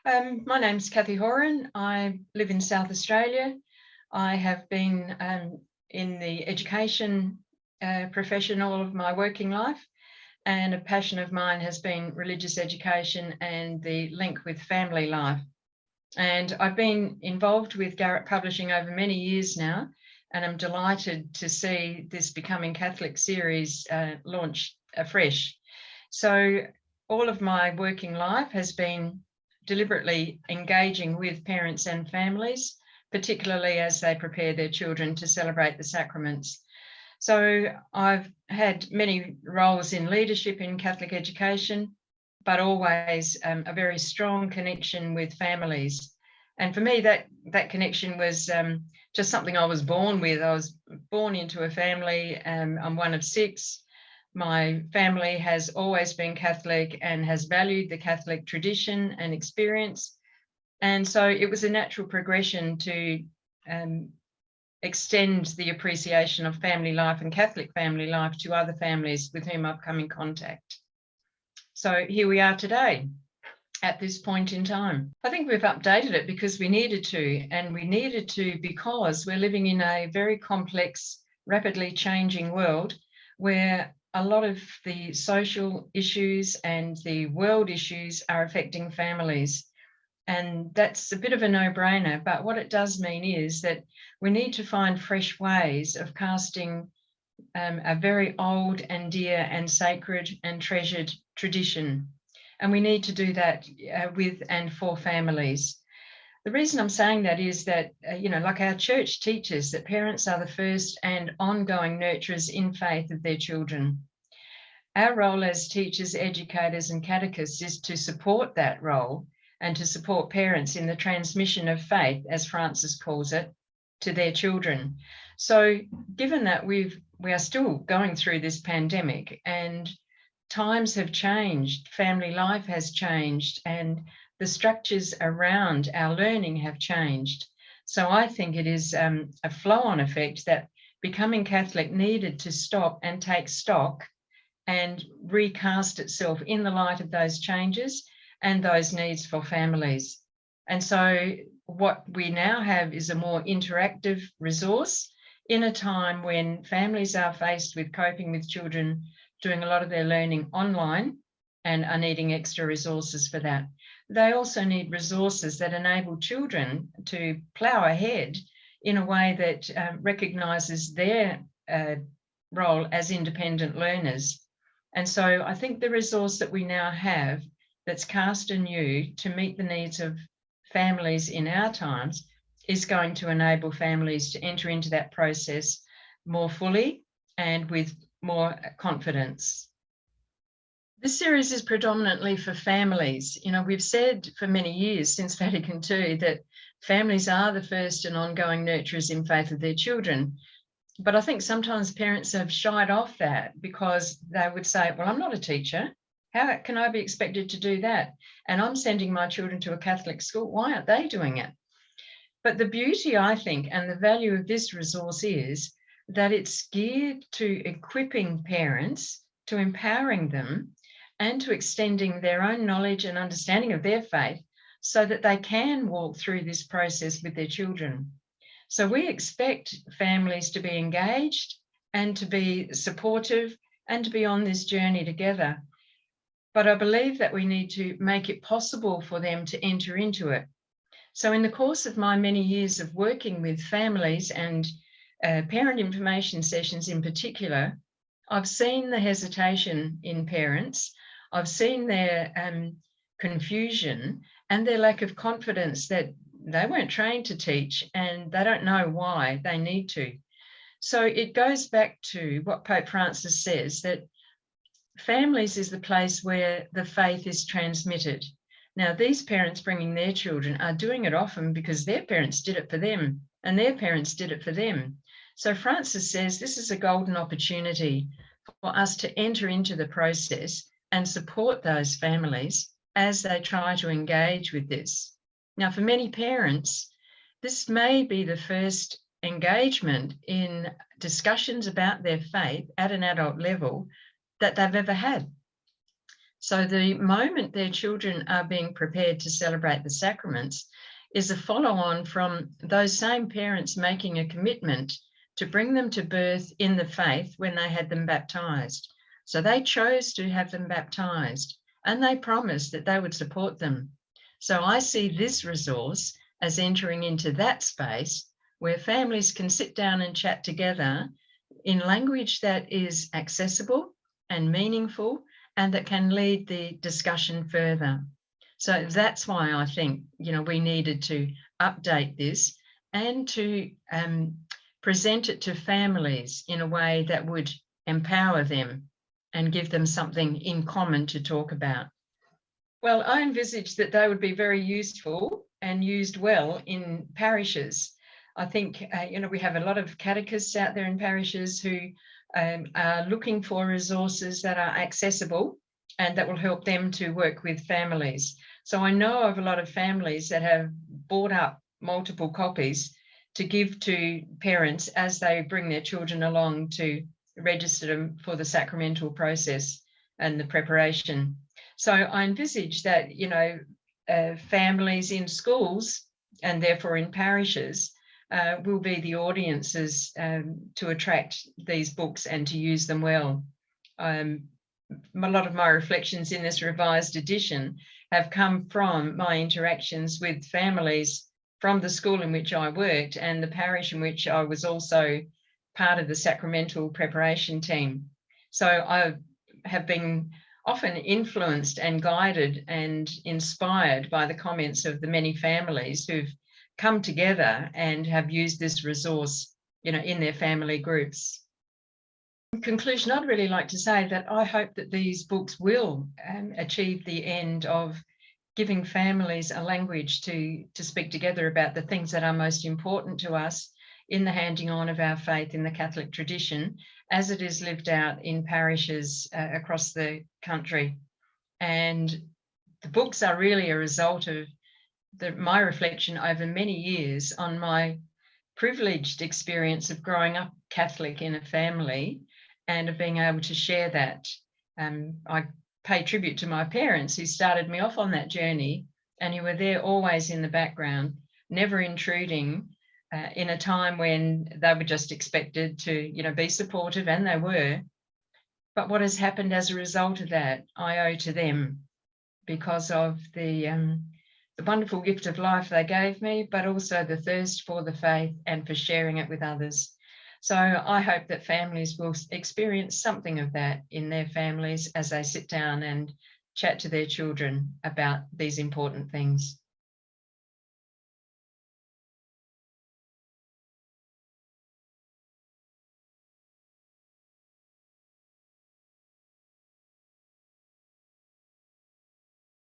My name's Kathy Horan. I live in South Australia. I have been in the education profession all of my working life, and a passion of mine has been religious education and the link with family life. And I've been involved with Garrett Publishing over many years now, and I'm delighted to see this Becoming Catholic series launch afresh. So all of my working life has been deliberately engaging with parents and families, particularly as they prepare their children to celebrate the sacraments. So I've had many roles in leadership in Catholic education, but always a very strong connection with families. And for me, that connection was just something I was born with. I was born into a family. I'm one of six. My family has always been Catholic and has valued the Catholic tradition and experience. And so it was a natural progression to extend the appreciation of family life and Catholic family life to other families with whom I've come in contact. So here we are today at this point in time. I think we've updated it because we needed to, and we needed to because we're living in a very complex, rapidly changing world where a lot of the social issues and the world issues are affecting families. And that's a bit of a no-brainer, but what it does mean is that we need to find fresh ways of casting a very old and dear and sacred and treasured tradition. And we need to do that with and for families. The reason I'm saying that is that, like our church teaches, that parents are the first and ongoing nurturers in faith of their children. Our role as teachers, educators, and catechists is to support that role and to support parents in the transmission of faith, as Francis calls it, to their children. So given that we are still going through this pandemic and times have changed, family life has changed, and the structures around our learning have changed. So I think it is a flow-on effect that Becoming Catholic needed to stop and take stock and recast itself in the light of those changes and those needs for families. And so what we now have is a more interactive resource in a time when families are faced with coping with children doing a lot of their learning online and are needing extra resources for that. They also need resources that enable children to plough ahead in a way that recognises their role as independent learners. And so I think the resource that we now have that's cast anew to meet the needs of families in our times is going to enable families to enter into that process more fully and with more confidence. This series is predominantly for families. We've said for many years since Vatican II that families are the first and ongoing nurturers in faith of their children. But I think sometimes parents have shied off that because they would say, well, I'm not a teacher. How can I be expected to do that? And I'm sending my children to a Catholic school. Why aren't they doing it? But the beauty, I think, and the value of this resource is that it's geared to equipping parents, to empowering them, and to extending their own knowledge and understanding of their faith so that they can walk through this process with their children. So we expect families to be engaged and to be supportive and to be on this journey together. But I believe that we need to make it possible for them to enter into it. So in the course of my many years of working with families and parent information sessions in particular, I've seen the hesitation in parents. I've seen their confusion and their lack of confidence that they weren't trained to teach and they don't know why they need to. So it goes back to what Pope Francis says, that families is the place where the faith is transmitted. Now, these parents bringing their children are doing it often because their parents did it for them and their parents did it for them. So Francis says this is a golden opportunity for us to enter into the process and support those families as they try to engage with this. Now, for many parents, this may be the first engagement in discussions about their faith at an adult level that they've ever had. So the moment their children are being prepared to celebrate the sacraments is a follow-on from those same parents making a commitment to bring them to birth in the faith when they had them baptized. So they chose to have them baptized, and they promised that they would support them. So I see this resource as entering into that space where families can sit down and chat together in language that is accessible and meaningful and that can lead the discussion further. So that's why I think, we needed to update this and to present it to families in a way that would empower them and give them something in common to talk about. Well, I envisage that they would be very useful and used well in parishes. I think, we have a lot of catechists out there in parishes who are looking for resources that are accessible and that will help them to work with families. So I know of a lot of families that have bought up multiple copies to give to parents as they bring their children along to register them for the sacramental process and the preparation. So I envisage that, families in schools and therefore in parishes will be the audiences to attract these books and to use them well. A lot of my reflections in this revised edition have come from my interactions with families from the school in which I worked and the parish in which I was also part of the sacramental preparation team. So I have been often influenced and guided and inspired by the comments of the many families who've come together and have used this resource, in their family groups. In conclusion, I'd really like to say that I hope that these books will achieve the end of giving families a language to speak together about the things that are most important to us in the handing on of our faith in the Catholic tradition as it is lived out in parishes across the country. And the books are really a result of my reflection over many years on my privileged experience of growing up Catholic in a family and of being able to share that. I pay tribute to my parents who started me off on that journey and who were there always in the background, never intruding in a time when they were just expected to, be supportive, and they were. But what has happened as a result of that, I owe to them because of the wonderful gift of life they gave me, but also the thirst for the faith and for sharing it with others. So I hope that families will experience something of that in their families as they sit down and chat to their children about these important things.